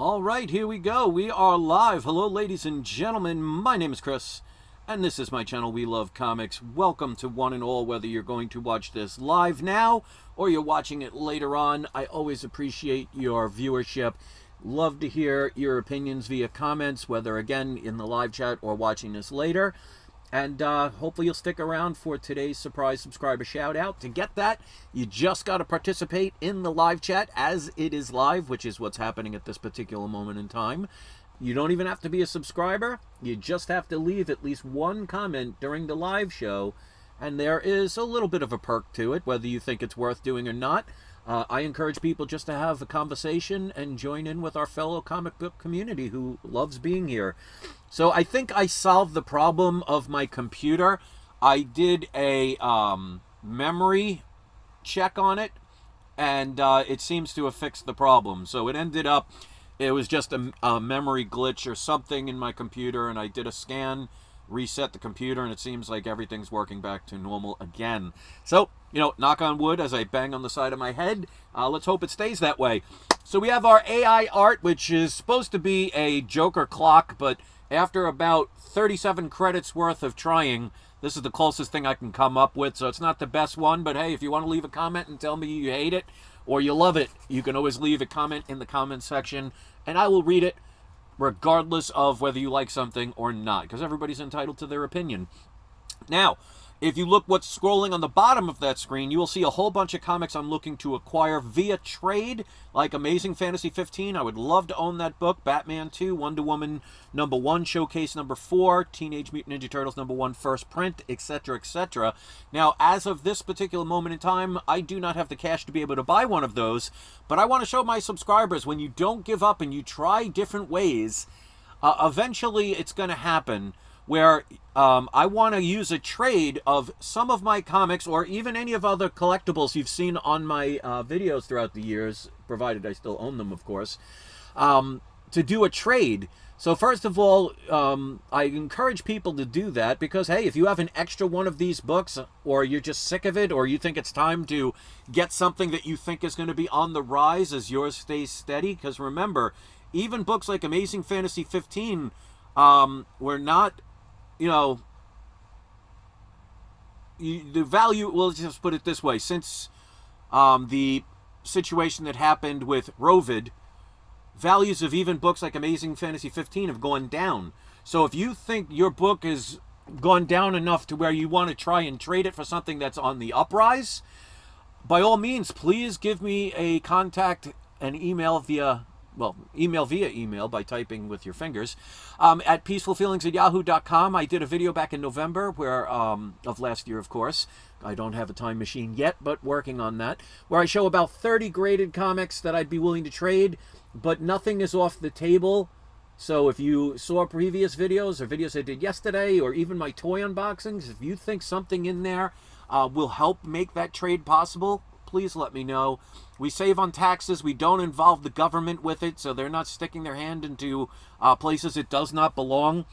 All right, here we go. We are live. Hello, ladies and gentlemen. My name is Chris, and this is my channel, We Love Comics. Welcome to one and all, whether you're going to watch this live now or you're watching it later on. I always appreciate your viewership. Love to hear your opinions via comments, whether, again, in the live chat or watching this later. And hopefully you'll stick around for today's surprise subscriber shout out. To get that, you just got to participate in the live chat as it is live, which is what's happening at this particular moment in time. You don't even have to be a subscriber. You just have to leave at least one comment during the live show. And there is a little bit of a perk to it, whether you think it's worth doing or not. I encourage people just to have a conversation and join in with our fellow comic book community who loves being here. So I think I solved the problem of my computer. I did a memory check on it, and it seems to have fixed the problem. So it ended up, it was just a memory glitch or something in my computer, and I did a scan, reset the computer, and it seems like everything's working back to normal again. So, you know, knock on wood as I bang on the side of my head. Let's hope it stays that way. So we have our AI art, which is supposed to be a Joker clock, but after about 37 credits worth of trying, this is the closest thing I can come up with. So it's not the best one, but hey, if you want to leave a comment and tell me you hate it or you love it, you can always leave a comment in the comment section, and I will read it regardless of whether you like something or not, because everybody's entitled to their opinion. Now, if you look what's scrolling on the bottom of that screen, you will see a whole bunch of comics I'm looking to acquire via trade, like Amazing Fantasy 15. I would love to own that book. Batman 2, Wonder Woman #1, Showcase #4, Teenage Mutant Ninja Turtles #1, first print, etc., etc. Now, as of this particular moment in time, I do not have the cash to be able to buy one of those, but I want to show my subscribers when you don't give up and you try different ways, eventually it's going to happen where I want to use a trade of some of my comics or even any of other collectibles you've seen on my videos throughout the years, provided I still own them, of course, to do a trade. So first of all, I encourage people to do that because, hey, if you have an extra one of these books or you're just sick of it or you think it's time to get something that you think is going to be on the rise as yours stays steady, because remember, even books like Amazing Fantasy 15 were not, you know, the value, well, let's just put it this way, since the situation that happened with Rovid, values of even books like Amazing Fantasy 15 have gone down. So if you think your book has gone down enough to where you want to try and trade it for something that's on the uprise, by all means, please give me a contact and email via, well, email via email by typing with your fingers, at peacefulfeelings@yahoo.com. I did a video back in November where of last year, of course. I don't have a time machine yet, but working on that, where I show about 30 graded comics that I'd be willing to trade, but nothing is off the table. So if you saw previous videos or videos I did yesterday or even my toy unboxings, if you think something in there will help make that trade possible, please let me know. We save on taxes. We don't involve the government with it, so they're not sticking their hand into places it does not belong.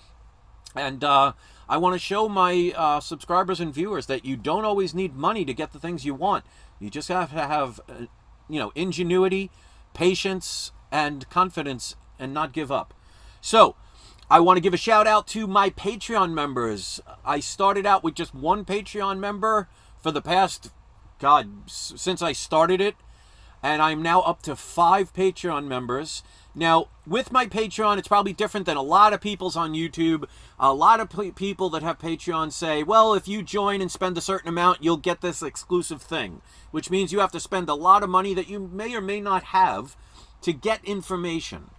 And I want to show my subscribers and viewers that you don't always need money to get the things you want. You just have to have, you know, ingenuity, patience, and confidence, and not give up. So, I want to give a shout out to my Patreon members. I started out with just one Patreon member for the past, God, since I started it. And I'm now up to 5 Patreon members. Now, with my Patreon, it's probably different than a lot of people's on YouTube. A lot of people that have Patreon say, well, if you join and spend a certain amount, you'll get this exclusive thing, which means you have to spend a lot of money that you may or may not have to get information.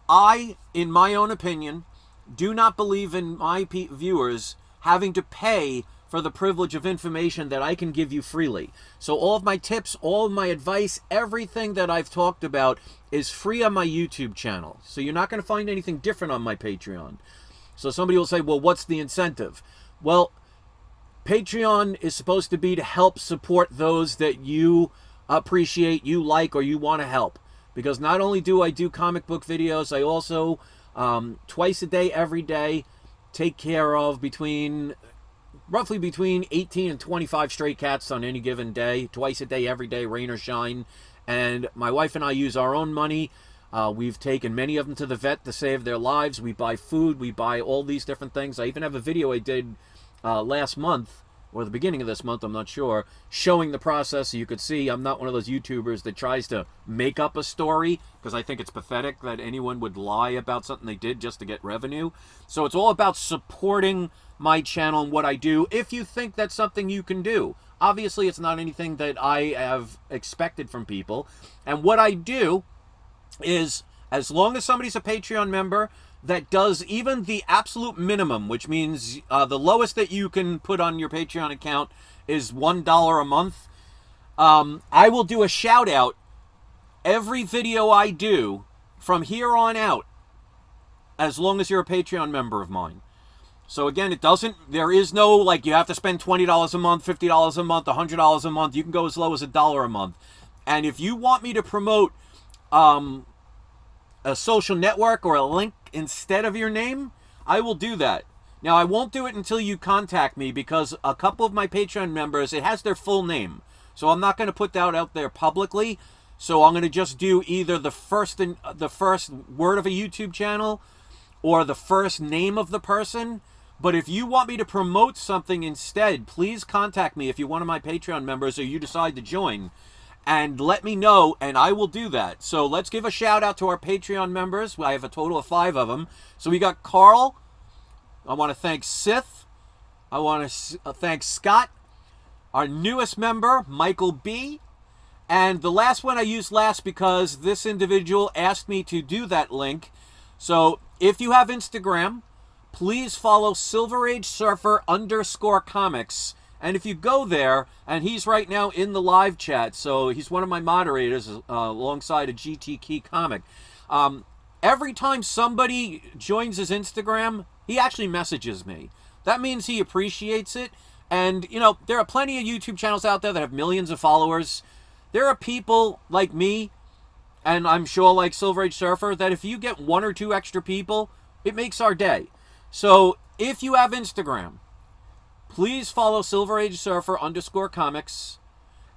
I, in my own opinion, do not believe in my viewers having to pay for the privilege of information that I can give you freely. So all of my tips, all of my advice, everything that I've talked about is free on my YouTube channel. So you're not going to find anything different on my Patreon. So somebody will say, well, what's the incentive? Well, Patreon is supposed to be to help support those that you appreciate, you like, or you want to help. Because not only do I do comic book videos, I also, twice a day, every day, take care of roughly between 18 and 25 stray cats on any given day, twice a day, every day, rain or shine. And my wife and I use our own money We've taken many of them to the vet to save their lives. We buy food. We buy all these different things. I even have a video I did last month, or the beginning of this month, I'm not sure, showing the process so you could see I'm not one of those YouTubers that tries to make up a story, because I think it's pathetic that anyone would lie about something they did just to get revenue. So it's all about supporting my channel and what I do if you think that's something you can do. Obviously, it's not anything that I have expected from people. And what I do is, as long as somebody's a Patreon member that does even the absolute minimum, which means the lowest that you can put on your Patreon account is $1 a month, I will do a shout out every video I do from here on out, as long as you're a Patreon member of mine. So again, there is no, like, you have to spend $20 a month, $50 a month, $100 a month. You can go as low as $1 a month. And if you want me to promote a social network or a link instead of your name, I will do that. Now, I won't do it until you contact me, because a couple of my Patreon members, it has their full name. So I'm not going to put that out there publicly. So I'm going to just do either the first word of a YouTube channel or the first name of the person. But if you want me to promote something instead, please contact me if you're one of my Patreon members or you decide to join, and let me know, and I will do that. So let's give a shout out to our Patreon members. I have a total of 5 of them. So we got Carl. I want to thank Sith. I want to thank Scott. Our newest member, Michael B. And the last one I used last because this individual asked me to do that link. So if you have Instagram, please follow Silver Age Surfer _comics. And if you go there, and he's right now in the live chat, so he's one of my moderators alongside a GT Key comic. Every time somebody joins his Instagram, he actually messages me. That means he appreciates it. And, you know, there are plenty of YouTube channels out there that have millions of followers. There are people like me, and I'm sure like Silver Age Surfer, that if you get 1 or 2 extra people, it makes our day. So if you have Instagram, please follow Silver Age Surfer _comics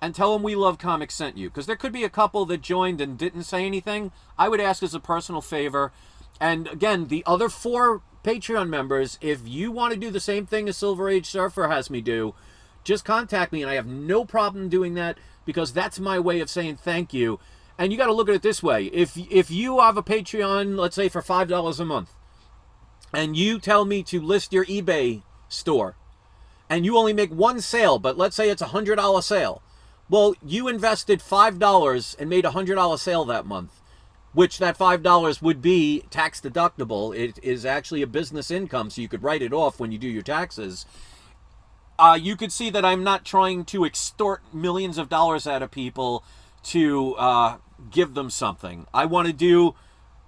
and tell them We Love Comics sent you. Because there could be a couple that joined and didn't say anything. I would ask as a personal favor. And again, the other 4 Patreon members, if you want to do the same thing as Silver Age Surfer has me do, just contact me, and I have no problem doing that, because that's my way of saying thank you. And you got to look at it this way. If you have a Patreon, let's say for $5 a month, and you tell me to list your eBay store, and you only make 1 sale, but let's say it's a $100 sale. Well, you invested $5 and made a $100 sale that month, which that $5 would be tax deductible. It is actually a business income, so you could write it off when you do your taxes. You could see that I'm not trying to extort millions of dollars out of people to give them something. I want to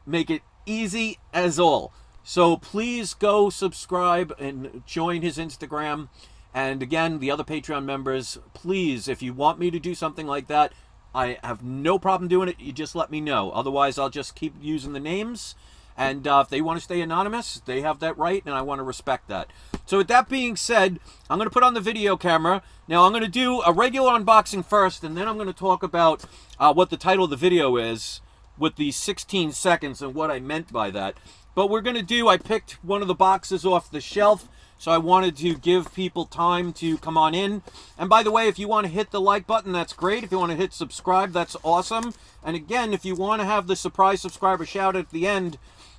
make it easy as all. So please go subscribe and join his Instagram. And again, the other Patreon members, please, if you want me to do something like that, I have no problem doing it. You just let me know. Otherwise, I'll just keep using the names. And if they want to stay anonymous, they have that right, and I want to respect that. So with that being said, I'm going to put on the video camera. Now, I'm going to do a regular unboxing first, and then I'm going to talk about what the title of the video is with the 16 seconds and what I meant by that. But we're going to do, I picked one of the boxes off the shelf, so I wanted to give people time to come on in. And by the way, if you want to hit the like button, that's great. If you want to hit subscribe, that's awesome. And again, if you want to have the surprise subscriber shout at the end,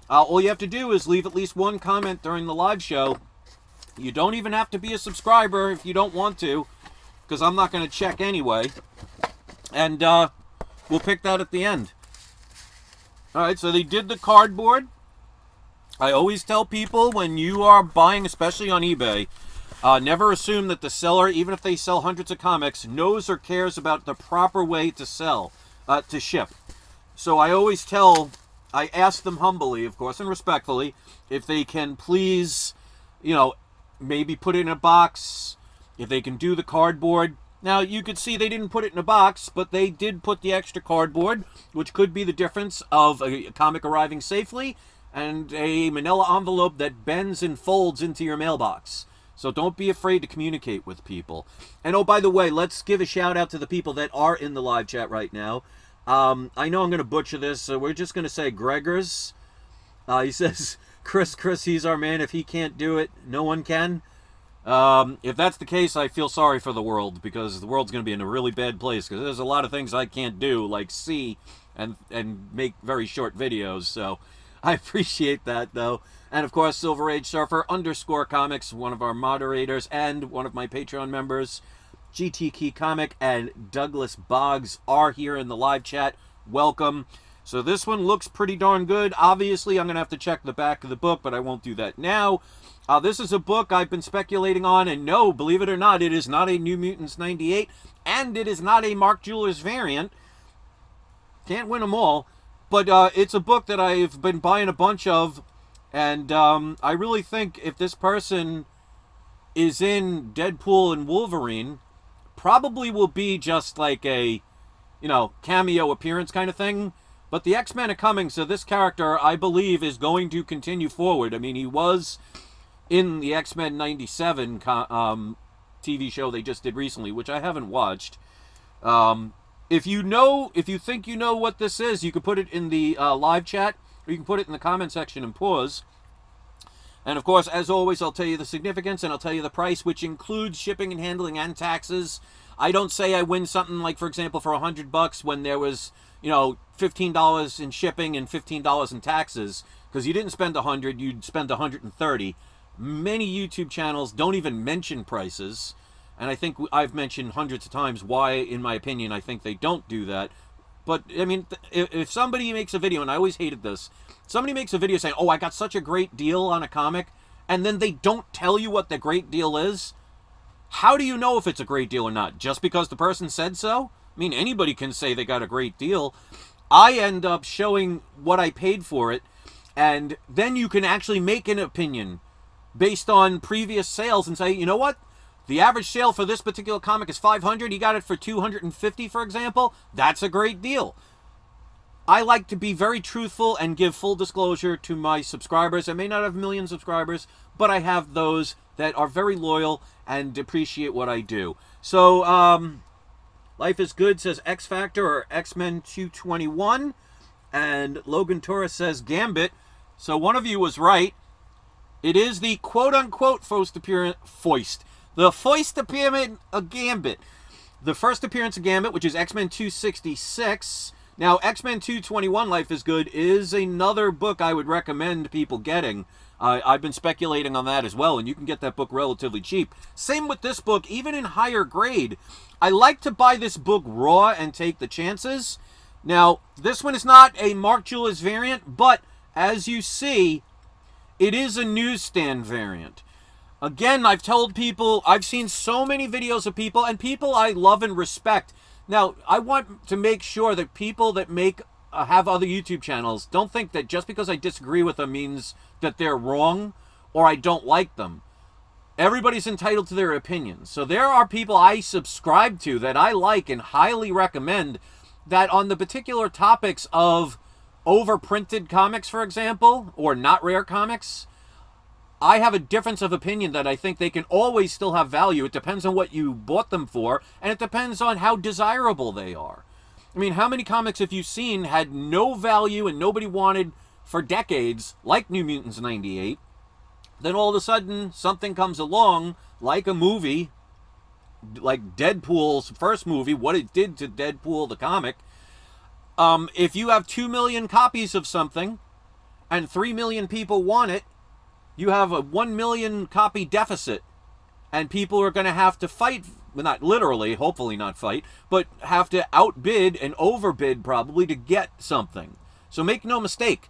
all you have to do is leave at least 1 comment during the live show. You don't even have to be a subscriber if you don't want to, because I'm not going to check anyway. And we'll pick that at the end. All right, so they did the cardboard. I always tell people when you are buying, especially on eBay, never assume that the seller, even if they sell hundreds of comics, knows or cares about the proper way to to ship. So I ask them humbly, of course, and respectfully, if they can please, maybe put it in a box, if they can do the cardboard. Now, you could see they didn't put it in a box, but they did put the extra cardboard, which could be the difference of a comic arriving safely and a manila envelope that bends and folds into your mailbox. So don't be afraid to communicate with people. And oh, by the way, let's give a shout out to the people that are in the live chat right now. I know I'm going to butcher this, so we're just going to say Gregors. He says, Chris, he's our man. If he can't do it, no one can. If that's the case, I feel sorry for the world, because the world's going to be in a really bad place, because there's a lot of things I can't do, like see and make very short videos, so I appreciate that, though. And, of course, Silver Age Surfer _ Comics, one of our moderators and one of my Patreon members, GT Key Comic and Douglas Boggs are here in the live chat. Welcome. So this one looks pretty darn good. Obviously, I'm going to have to check the back of the book, but I won't do that now. This is a book I've been speculating on, and no, believe it or not, it is not a New Mutants 98, and it is not a Mark Jewelers variant. Can't win them all. But it's a book that I've been buying a bunch of, and I really think if this person is in Deadpool and Wolverine, probably will be just like a, cameo appearance kind of thing. But the X-Men are coming, so this character, I believe, is going to continue forward. I mean, he was in the X-Men 97 TV show they just did recently, which I haven't watched. If you think you know what this is, you can put it in the live chat, or you can put it in the comment section and pause. And, of course, as always, I'll tell you the significance, and I'll tell you the price, which includes shipping and handling and taxes. I don't say I win something like, for example, for $100 when there was, $15 in shipping and $15 in taxes, because you didn't spend $100, you'd spend $130. Many YouTube channels don't even mention prices, and I think I've mentioned hundreds of times why, in my opinion, I think they don't do that. But, I mean, if somebody makes a video, and I always hated this, somebody makes a video saying, oh, I got such a great deal on a comic, and then they don't tell you what the great deal is, how do you know if it's a great deal or not? Just because the person said so? I mean, anybody can say they got a great deal. I end up showing what I paid for it, and then you can actually make an opinion based on previous sales and say, you know what? The average sale for this particular comic is $500. He got it for $250, for example. That's a great deal. I like to be very truthful and give full disclosure to my subscribers. I may not have a million subscribers, but I have those that are very loyal and appreciate what I do. So, Life is Good says X Factor or X-Men 221. And Logan Torres says Gambit. So one of you was right. It is the quote-unquote first appearance of Gambit. The first appearance of Gambit, which is X-Men 266. Now, X-Men 221, Life is Good, is another book I would recommend people getting. I've been speculating on that as well, and you can get that book relatively cheap. Same with this book, even in higher grade. I like to buy this book raw and take the chances. Now, this one is not a Mark Jewelers variant, but as you see, it is a newsstand variant. Again, I've told people, I've seen so many videos of people, and people I love and respect. Now, I want to make sure that people that have other YouTube channels don't think that just because I disagree with them means that they're wrong or I don't like them. Everybody's entitled to their opinions. So there are people I subscribe to that I like and highly recommend that on the particular topics of overprinted comics, for example, or not rare comics, I have a difference of opinion that I think they can always still have value. It depends on what you bought them for, and it depends on how desirable they are. I mean, how many comics have you seen had no value and nobody wanted for decades, like New Mutants 98? Then all of a sudden, something comes along, like a movie, like Deadpool's first movie, what it did to Deadpool the comic. If you have 2 million copies of something, and 3 million people want it, you have a 1 million copy deficit, and people are going to have to fight, well, not literally, hopefully not fight, but have to outbid and overbid probably to get something. So make no mistake,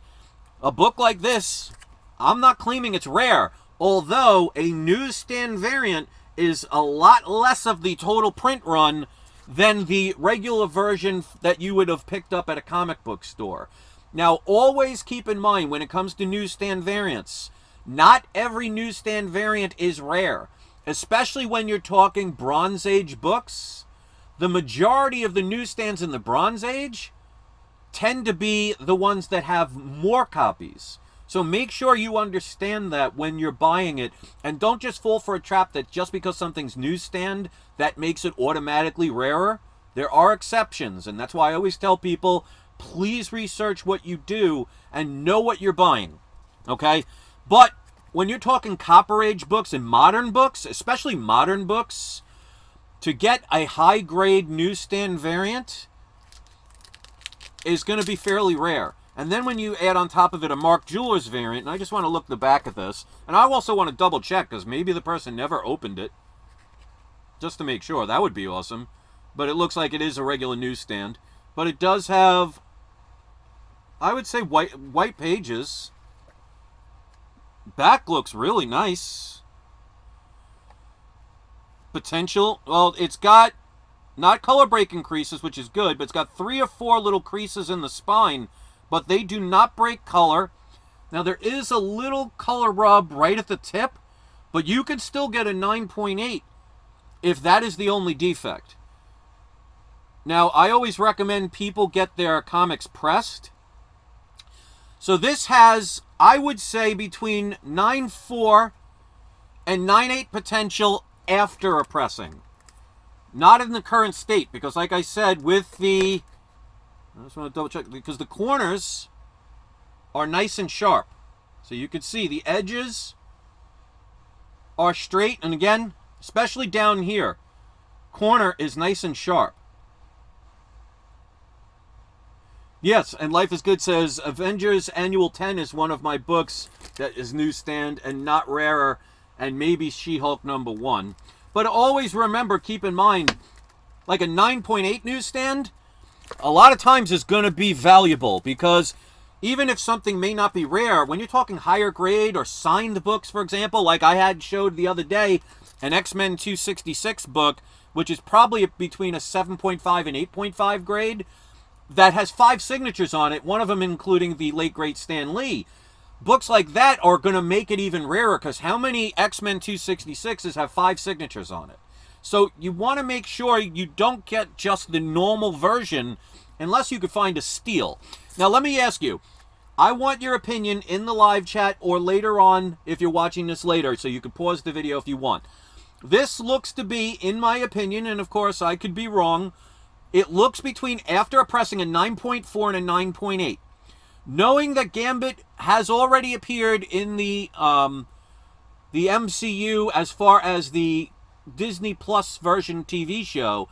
a book like this, I'm not claiming it's rare, although a newsstand variant is a lot less of the total print run than the regular version that you would have picked up at a comic book store. Now, always keep in mind when it comes to newsstand variants, not every newsstand variant is rare, especially when you're talking Bronze Age books. The majority of the newsstands in the Bronze Age tend to be the ones that have more copies. So make sure you understand that when you're buying it, and don't just fall for a trap that just because something's newsstand, that makes it automatically rarer. There are exceptions, and that's why I always tell people, please research what you do and know what you're buying, okay? But when you're talking Copper Age books and modern books, especially modern books, to get a high-grade newsstand variant is going to be fairly rare. And then when you add on top of it a Mark Jewelers variant, and I just want to look the back of this, and I also want to double check because maybe the person never opened it, just to make sure. That would be awesome. But it looks like it is a regular newsstand. But it does have, I would say, white pages. Back looks really nice. Potential, well, it's got not color breaking creases, which is good, but it's got 3 or 4 little creases in the spine, but they do not break color. Now, there is a little color rub right at the tip, but you can still get a 9.8 if that is the only defect. Now, I always recommend people get their comics pressed. So this has, I would say, between 9.4 and 9.8 potential after a pressing. Not in the current state, because like I said, with the, I just want to double check, because the corners are nice and sharp. So you can see the edges are straight, and again, especially down here, corner is nice and sharp. Yes, and Life is Good says, Avengers Annual 10 is one of my books that is newsstand and not rarer, and maybe She-Hulk #1. But always remember, keep in mind, like a 9.8 newsstand, a lot of times is going to be valuable, because even if something may not be rare, when you're talking higher grade or signed books, for example, like I had showed the other day, an X-Men 266 book, which is probably between a 7.5 and 8.5 grade, that has 5 signatures on it, one of them including the late great Stan Lee. Books like that are going to make it even rarer, because how many X-Men 266s have 5 signatures on it? So you want to make sure you don't get just the normal version unless you could find a steal. Now let me ask you, I want your opinion in the live chat or later on if you're watching this later, so you can pause the video if you want. This looks to be, in my opinion, and of course I could be wrong, it looks between, after pressing, a 9.4 and a 9.8. Knowing that Gambit has already appeared in the MCU as far as the Disney Plus version TV show,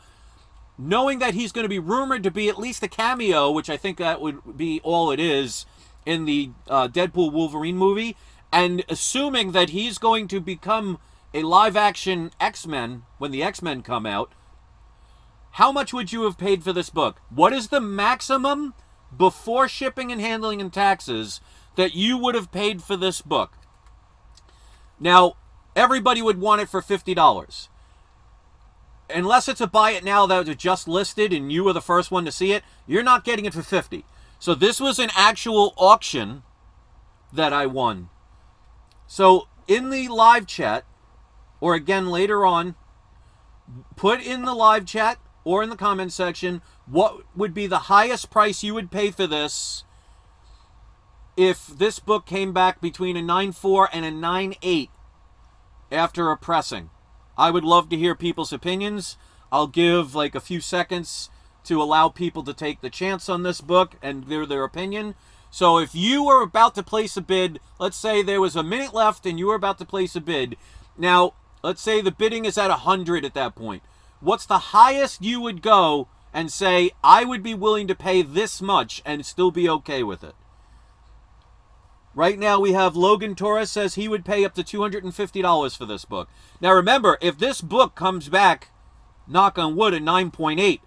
knowing that he's going to be rumored to be at least a cameo, which I think that would be all it is, in the Deadpool Wolverine movie, and assuming that he's going to become a live-action X-Men when the X-Men come out, how much would you have paid for this book? What is the maximum before shipping and handling and taxes that you would have paid for this book? Now, everybody would want it for $50. Unless it's a buy it now that was just listed and you were the first one to see it, you're not getting it for $50. So this was an actual auction that I won. So in the live chat, or again later on, put in the live chat or in the comment section what would be the highest price you would pay for this if this book came back between a 9.4 and a 9.8 after a pressing. I would love to hear people's opinions. I'll give like a few seconds to allow people to take the chance on this book and their opinion. So if you were about to place a bid, let's say there was a minute left and you were about to place a bid. Now, let's say the bidding is at 100 at that point. What's the highest you would go and say, I would be willing to pay this much and still be okay with it? Right now we have Logan Torres says he would pay up to $250 for this book. Now remember, if this book comes back, knock on wood, at 9.8,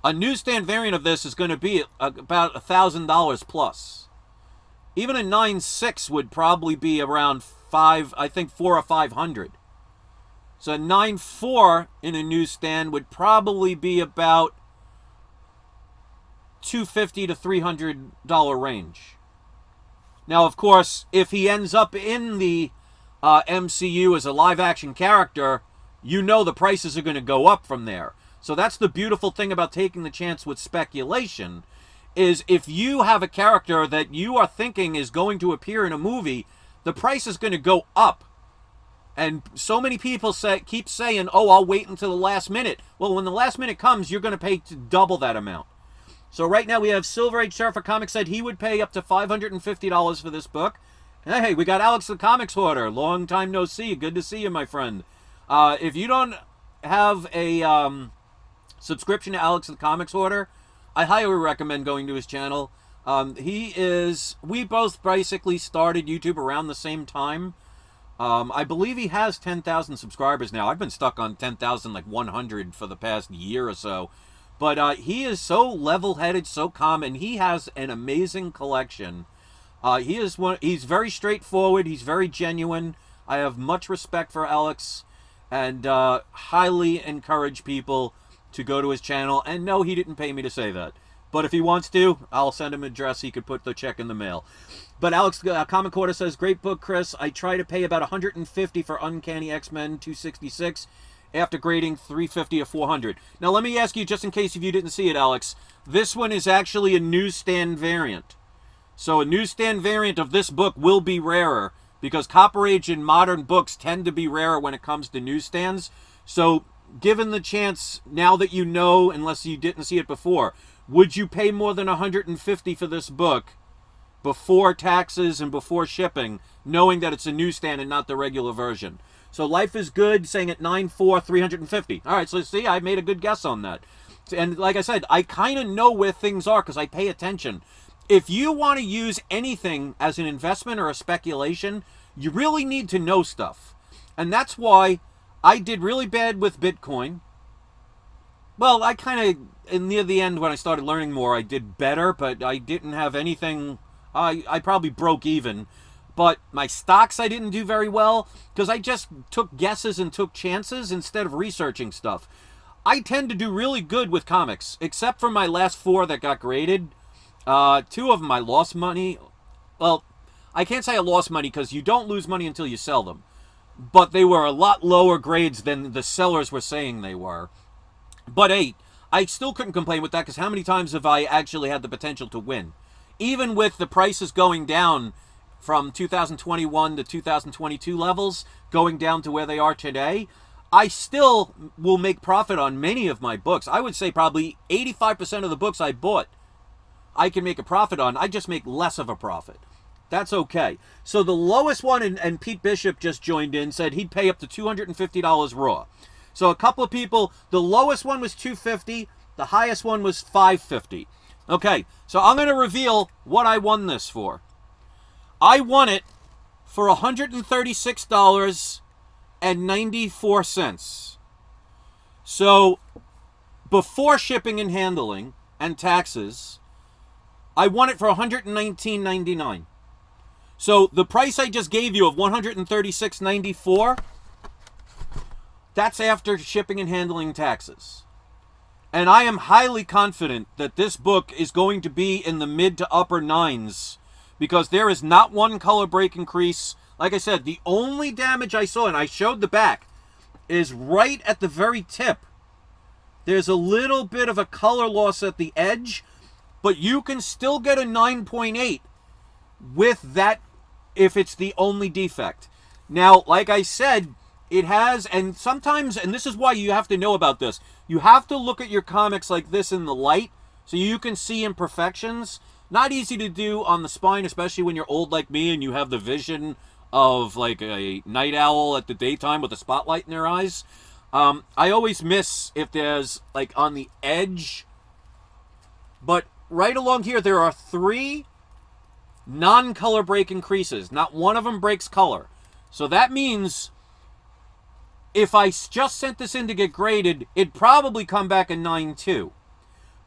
a newsstand variant of this is going to be about $1,000 plus. Even a 9.6 would probably be around $400 or $500. So a 9.4 in a newsstand would probably be about $250 to $300 range. Now, of course, if he ends up in the MCU as a live-action character, you know the prices are going to go up from there. So that's the beautiful thing about taking the chance with speculation, is if you have a character that you are thinking is going to appear in a movie, the price is going to go up. And so many people keep saying, oh, I'll wait until the last minute. Well, when the last minute comes, you're going to pay to double that amount. So right now we have Silver Age Surfer Comics said he would pay up to $550 for this book. Hey, we got Alex the Comics Hoarder. Long time no see. Good to see you, my friend. If you don't have a subscription to Alex the Comics Hoarder, I highly recommend going to his channel. We both basically started YouTube around the same time. I believe he has 10,000 subscribers now. I've been stuck on 10,100 for the past year or so. But he is so level-headed, so calm, and he has an amazing collection. He's very straightforward. He's very genuine. I have much respect for Alex, and highly encourage people to go to his channel. And no, he didn't pay me to say that. But if he wants to, I'll send him an address. He could put the check in the mail. But Alex Comic Quarter says, great book, Chris. I try to pay about $150 for Uncanny X-Men 266 after grading $350 or $400. Now, let me ask you, just in case if you didn't see it, Alex, this one is actually a newsstand variant. So a newsstand variant of this book will be rarer because Copper Age and modern books tend to be rarer when it comes to newsstands. So given the chance, now that you know, unless you didn't see it before, would you pay more than $150 for this book before taxes and before shipping, knowing that it's a newsstand and not the regular version? So Life is Good, saying at 9.4, $350. All right, so see, I made a good guess on that. And like I said, I kind of know where things are because I pay attention. If you want to use anything as an investment or a speculation, you really need to know stuff. And that's why I did really bad with Bitcoin. Well, I kind of, near the end when I started learning more, I did better, but I didn't have anything. I probably broke even. But my stocks I didn't do very well because I just took guesses and took chances instead of researching stuff. I tend to do really good with comics, except for my last 4 that got graded. 2 of them I lost money. Well, I can't say I lost money because you don't lose money until you sell them. But they were a lot lower grades than the sellers were saying they were. But hey, I still couldn't complain with that because how many times have I actually had the potential to win? Even with the prices going down from 2021 to 2022 levels, going down to where they are today, I still will make profit on many of my books. I would say probably 85% of the books I bought, I can make a profit on. I just make less of a profit. That's okay. So the lowest one, and Pete Bishop just joined in, said he'd pay up to $250 raw. So a couple of people, the lowest one was $250, the highest one was $550. Okay, so I'm going to reveal what I won this for. I won it for $136.94. So before shipping and handling and taxes, I won it for $119.99. So the price I just gave you of $136.94, that's after shipping and handling taxes. And I am highly confident that this book is going to be in the mid to upper 9s because there is not one color break increase. Like I said, the only damage I saw, and I showed the back, is right at the very tip. There's a little bit of a color loss at the edge, but you can still get a 9.8 with that if it's the only defect. Now, like I said, it has, and sometimes, and this is why you have to know about this, you have to look at your comics like this in the light so you can see imperfections. Not easy to do on the spine, especially when you're old like me and you have the vision of like a night owl at the daytime with a spotlight in their eyes. I always miss if there's like on the edge. But right along here, there are 3 non-color break increases. Not one of them breaks color. So that means if I just sent this in to get graded, it'd probably come back a 9.2.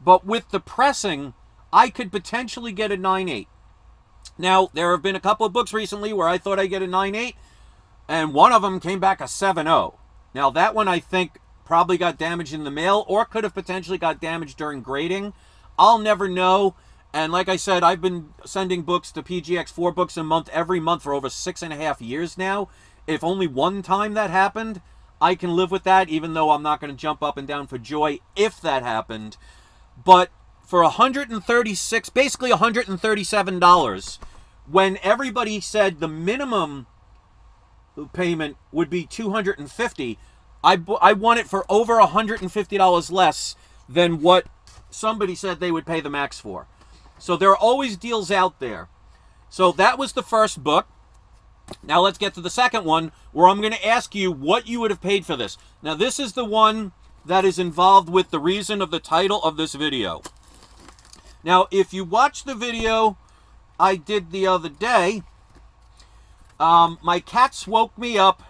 But with the pressing, I could potentially get a 9.8. Now, there have been a couple of books recently where I thought I'd get a 9.8, and one of them came back a 7.0. Now, that one I think probably got damaged in the mail or could have potentially got damaged during grading. I'll never know. And like I said, I've been sending books to PGX, 4 books a month, every month for over 6.5 years now. If only one time that happened, I can live with that, even though I'm not going to jump up and down for joy if that happened. But for $136, basically $137, when everybody said the minimum payment would be $250. I won it for over $150 less than what somebody said they would pay the max for. So there are always deals out there. So that was the first book. Now let's get to the second one, where I'm going to ask you what you would have paid for this. Now this is the one that is involved with the reason of the title of this video. Now if you watch the video I did the other day, my cats woke me up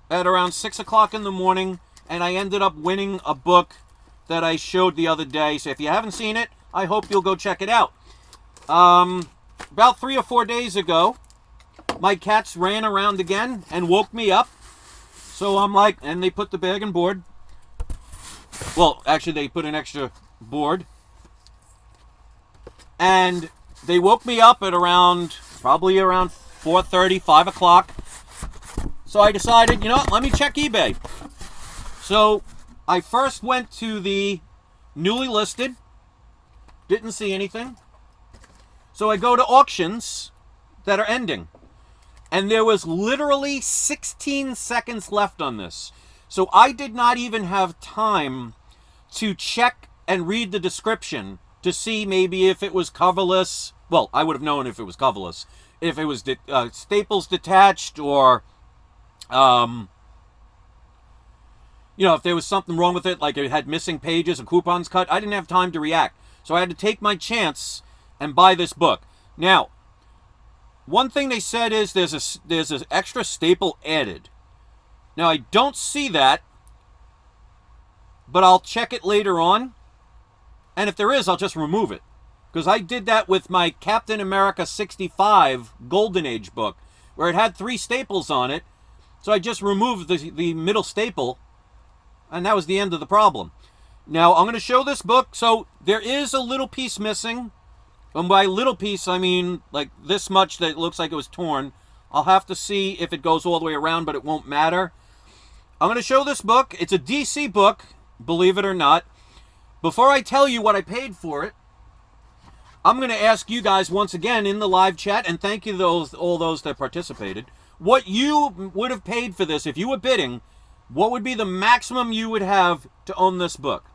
at around 6 o'clock in the morning, and I ended up winning a book that I showed the other day. So if you haven't seen it, I hope you'll go check it out. About 3 or 4 days ago, my cats ran around again and woke me up. So I'm like, and they put the bag and board. Well, actually, they put an extra board. And they woke me up at probably around 4:30, 5 o'clock. So I decided, you know what, let me check eBay. So I first went to the newly listed. Didn't see anything. So I go to auctions that are ending. And there was literally 16 seconds left on this. So I did not even have time to check and read the description to see maybe if it was coverless. Well, I would have known if it was coverless. If it was staples detached, or, if there was something wrong with it, like it had missing pages or coupons cut. I didn't have time to react. So I had to take my chance and buy this book. Now, one thing they said is there's an extra staple added. Now, I don't see that, but I'll check it later on. And if there is, I'll just remove it. Because I did that with my Captain America 65 Golden Age book, where it had 3 staples on it. So I just removed the middle staple, and that was the end of the problem. Now, I'm going to show this book. So there is a little piece missing. And by little piece, I mean like this much that looks like it was torn. I'll have to see if it goes all the way around, but it won't matter. I'm going to show this book. It's a DC book, believe it or not. Before I tell you what I paid for it, I'm going to ask you guys once again in the live chat, and thank you all those that participated, what you would have paid for this if you were bidding. What would be the maximum you would have to own this book?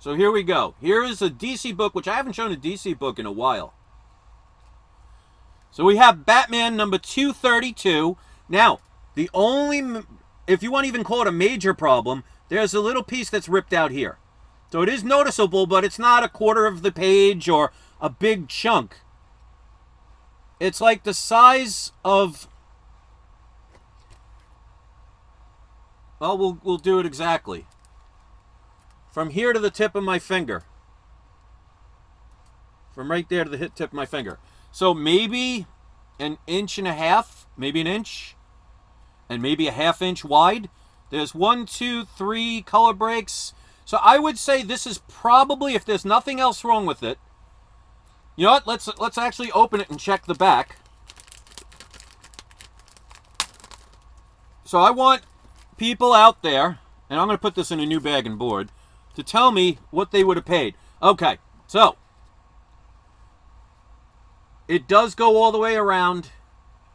So here we go. Here is a DC book, which I haven't shown a DC book in a while. So we have Batman number 232. Now, the only, if you want to even call it a major problem, there's a little piece that's ripped out here. So it is noticeable, but it's not a quarter of the page or a big chunk. It's like the size of, well, we'll do it exactly. From here to the tip of my finger. From right there to the tip of my finger. So maybe an inch and a half, maybe an inch, and maybe a half inch wide. There's 1, 2, 3 color breaks. So I would say this is probably, if there's nothing else wrong with it, you know what, let's actually open it and check the back. So I want people out there, and I'm going to put this in a new bag and board, to tell me what they would have paid. Okay, so it does go all the way around,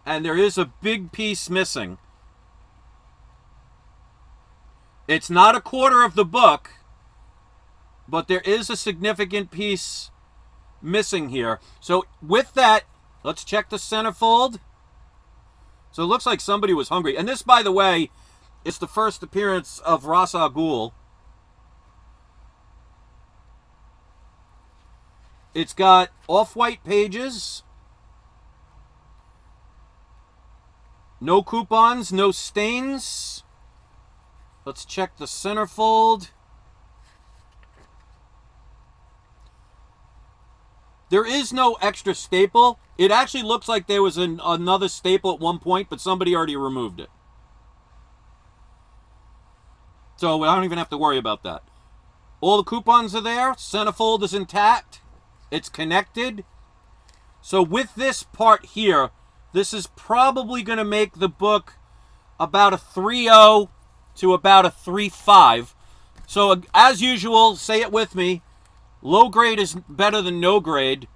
and there is a big piece missing. It's not a quarter of the book, but there is a significant piece missing here. So with that, let's check the centerfold. So it looks like somebody was hungry. And this, by the way, is the first appearance of Ra's al Ghul. It's got off-white pages. No coupons, no stains. Let's check the centerfold. There is no extra staple. It actually looks like there was another staple at one point, but somebody already removed it. So I don't even have to worry about that. All the coupons are there. Centerfold is intact. It's connected. So with this part here, this is probably going to make the book about a 3.0 to about a 3.5. So as usual, say it with me. Low grade is better than no grade.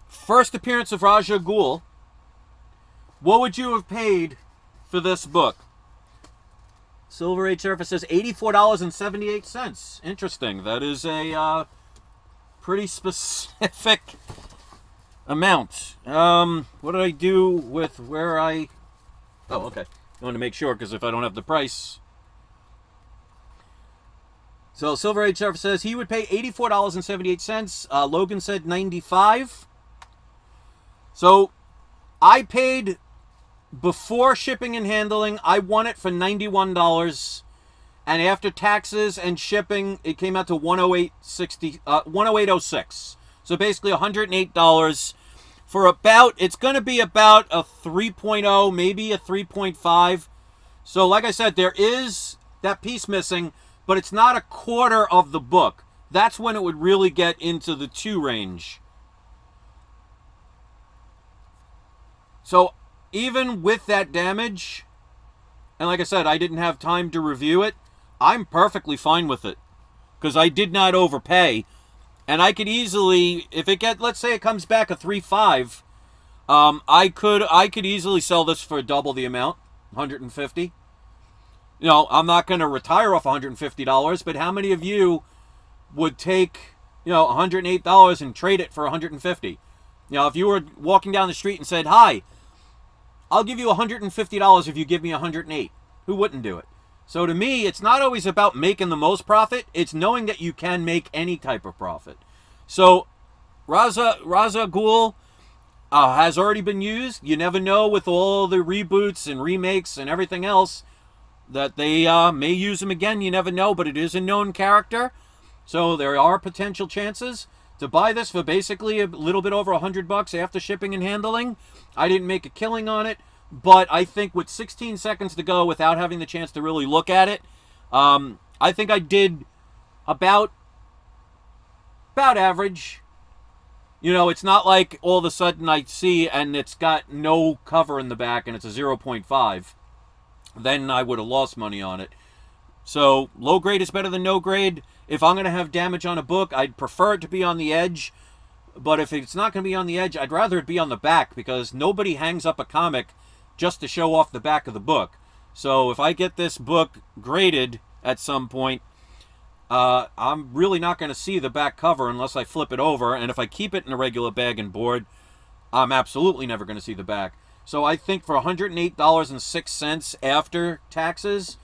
First appearance of Ra's al Ghul. What would you have paid for this book? Silver Age Surfer says $84.78. Interesting. That is a pretty specific amount. What did I do with where I... Oh, okay. I want to make sure, because if I don't have the price... So Silver Age Surfer says he would pay $84.78. Logan said $95. So I paid... Before shipping and handling, I won it for $91, and after taxes and shipping, it came out to $108.06. So basically $108 for about, it's going to be about a 3.0, maybe a 3.5. So like I said, there is that piece missing, but it's not a quarter of the book. That's when it would really get into the 2 range. So even with that damage, and like I said, I didn't have time to review it, I'm perfectly fine with it. Because I did not overpay. And I could easily, if it let's say it comes back a 3.5, I could easily sell this for double the amount, $150. You know, I'm not going to retire off $150, but how many of you would take, you know, $108 and trade it for $150? You know, if you were walking down the street and said, "Hi, I'll give you $150 if you give me $108. Who wouldn't do it? So to me, it's not always about making the most profit. It's knowing that you can make any type of profit. So Raza Ghul has already been used. You never know with all the reboots and remakes and everything else that they may use him again. You never know, but it is a known character. So there are potential chances. To buy this for basically a little bit over $100 after shipping and handling, I didn't make a killing on it, but I think with 16 seconds to go without having the chance to really look at it, I think I did about average. You know, it's not like all of a sudden I see and it's got no cover in the back and it's a 0.5. Then I would have lost money on it. So low grade is better than no grade. If I'm going to have damage on a book, I'd prefer it to be on the edge. But if it's not going to be on the edge, I'd rather it be on the back, because nobody hangs up a comic just to show off the back of the book. So if I get this book graded at some point, I'm really not going to see the back cover unless I flip it over. And if I keep it in a regular bag and board, I'm absolutely never going to see the back. So I think for $108.06 after taxes,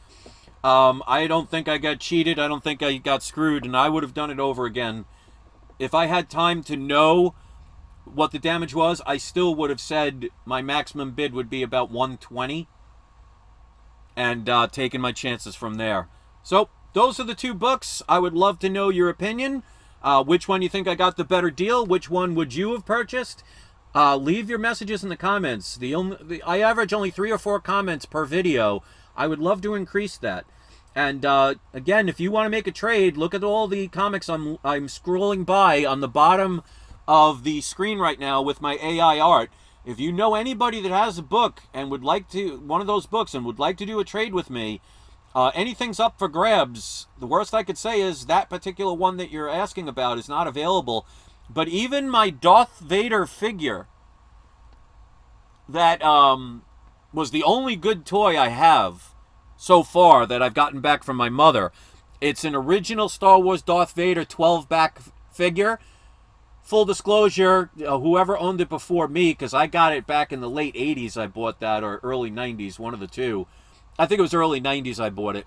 I don't think I got cheated. I don't think I got screwed, and I would have done it over again. If I had time to know what the damage was, I still would have said my maximum bid would be about $120 and taken my chances from there. So those are the 2 books. I would love to know your opinion. Which one you think I got the better deal? Which one would you have purchased? Leave your messages in the comments. I average only 3 or 4 comments per video. I would love to increase that. And again, if you want to make a trade, look at all the comics I'm scrolling by on the bottom of the screen right now with my AI art. If you know anybody that has a book and would like to, one of those books, and would like to do a trade with me, anything's up for grabs. The worst I could say is that particular one that you're asking about is not available. But even my Darth Vader figure that was the only good toy I have so far that I've gotten back from my mother. It's an original Star Wars Darth Vader 12-back figure. Full disclosure, whoever owned it before me, because I got it back in the late 80s, I bought that, or early 90s, one of the two. I think it was early 90s I bought it.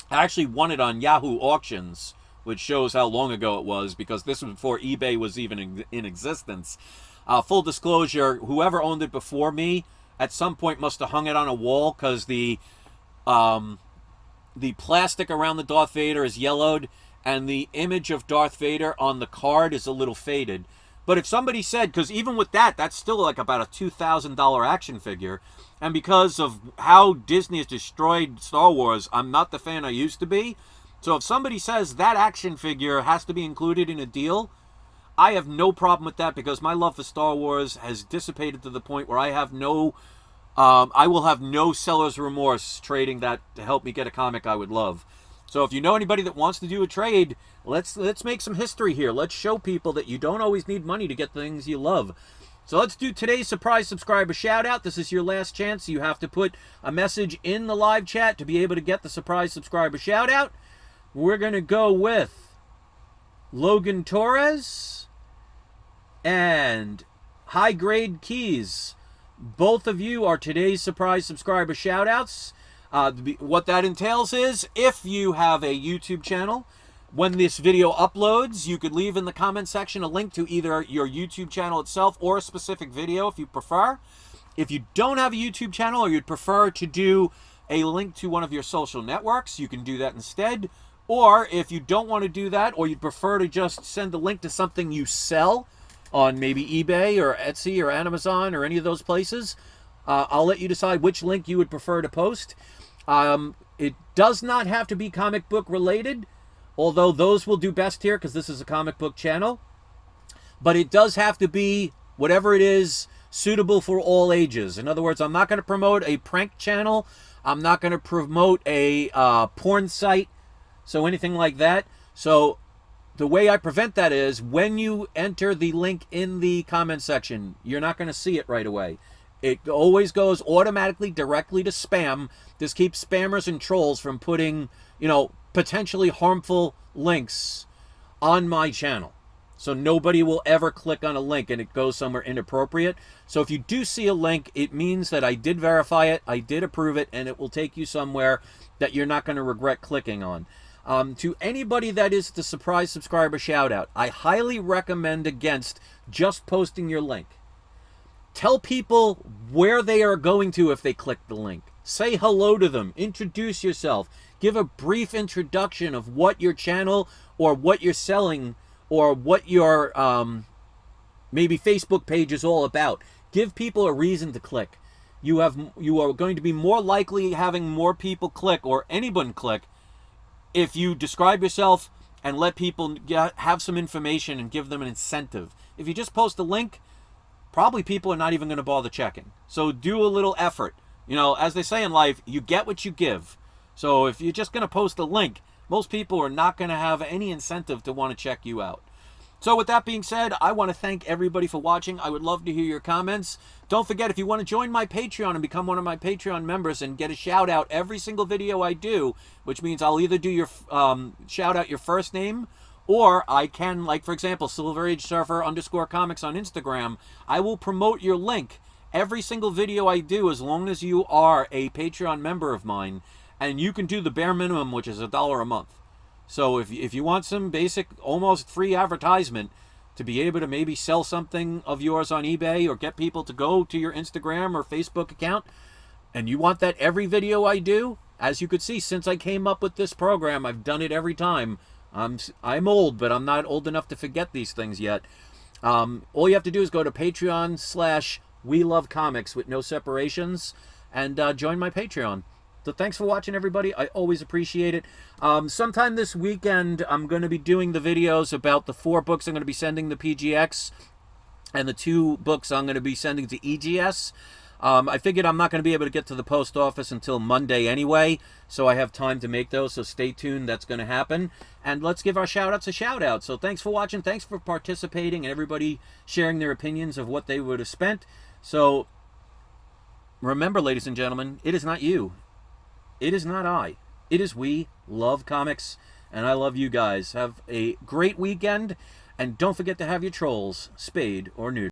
I actually won it on Yahoo Auctions, which shows how long ago it was, because this was before eBay was even in existence. Full disclosure, whoever owned it before me at some point must have hung it on a wall, because the plastic around the Darth Vader is yellowed, and the image of Darth Vader on the card is a little faded. But if somebody said, because even with that, that's still like about a $2,000 action figure, and because of how Disney has destroyed Star Wars, I'm not the fan I used to be. So if somebody says that action figure has to be included in a deal, I have no problem with that, because my love for Star Wars has dissipated to the point where I have no... I will have no seller's remorse trading that to help me get a comic I would love. So if you know anybody that wants to do a trade, let's make some history here. Let's show people that you don't always need money to get things you love. So let's do today's surprise subscriber shout out. This is your last chance. You have to put a message in the live chat to be able to get the surprise subscriber shout out. We're going to go with Logan Torres and High Grade Keys. Both of you are today's surprise subscriber shout outs. What that entails is, if you have a YouTube channel, when this video uploads, you could leave in the comment section a link to either your YouTube channel itself or a specific video if you prefer. If you don't have a YouTube channel or you'd prefer to do a link to one of your social networks, you can do that instead. Or if you don't want to do that, or you'd prefer to just send a link to something you sell on maybe eBay or Etsy or Amazon or any of those places, I'll let you decide which link you would prefer to post. It does not have to be comic book related, although those will do best here because this is a comic book channel. But it does have to be, whatever it is, suitable for all ages. In other words, I'm not going to promote a prank channel. I'm not going to promote a porn site. So anything like that. So the way I prevent that is when you enter the link in the comment section, you're not going to see it right away. It always goes automatically directly to spam. This keeps spammers and trolls from putting, potentially harmful links on my channel. So nobody will ever click on a link and it goes somewhere inappropriate. So if you do see a link, it means that I did verify it, I did approve it, and it will take you somewhere that you're not going to regret clicking on. To anybody that is the surprise subscriber shout out, I highly recommend against just posting your link. Tell people where they are going to if they click the link. Say hello to them. Introduce yourself. Give a brief introduction of what your channel or what you're selling or what your maybe Facebook page is all about. Give people a reason to click. You are going to be more likely having more people click, or anyone click, if you describe yourself and let people have some information and give them an incentive. If you just post a link, probably people are not even going to bother checking. So do a little effort. As they say in life, you get what you give. So if you're just going to post a link, most people are not going to have any incentive to want to check you out. So with that being said, I want to thank everybody for watching. I would love to hear your comments. Don't forget, if you want to join my Patreon and become one of my Patreon members and get a shout out every single video I do, which means I'll either do your shout out your first name, or I can, like for example, Silver Age Surfer _comics on Instagram, I will promote your link every single video I do as long as you are a Patreon member of mine, and you can do the bare minimum, which is $1 a month. So if you want some basic, almost free advertisement to be able to maybe sell something of yours on eBay or get people to go to your Instagram or Facebook account, and you want that every video I do, as you could see, since I came up with this program, I've done it every time. I'm old, but I'm not old enough to forget these things yet. All you have to do is go to Patreon/WeLoveComics with no separations and join my Patreon. So thanks for watching, everybody. I always appreciate it. Sometime this weekend, I'm going to be doing the videos about the 4 books I'm going to be sending to PGX and the 2 books I'm going to be sending to EGS. I figured I'm not going to be able to get to the post office until Monday anyway, so I have time to make those, so stay tuned. That's going to happen. And let's give our shout-outs a shout-out. So thanks for watching. Thanks for participating and everybody sharing their opinions of what they would have spent. So remember, ladies and gentlemen, it is not you. It is not I. It is we love comics, and I love you guys. Have a great weekend, and don't forget to have your trolls spayed or neutered.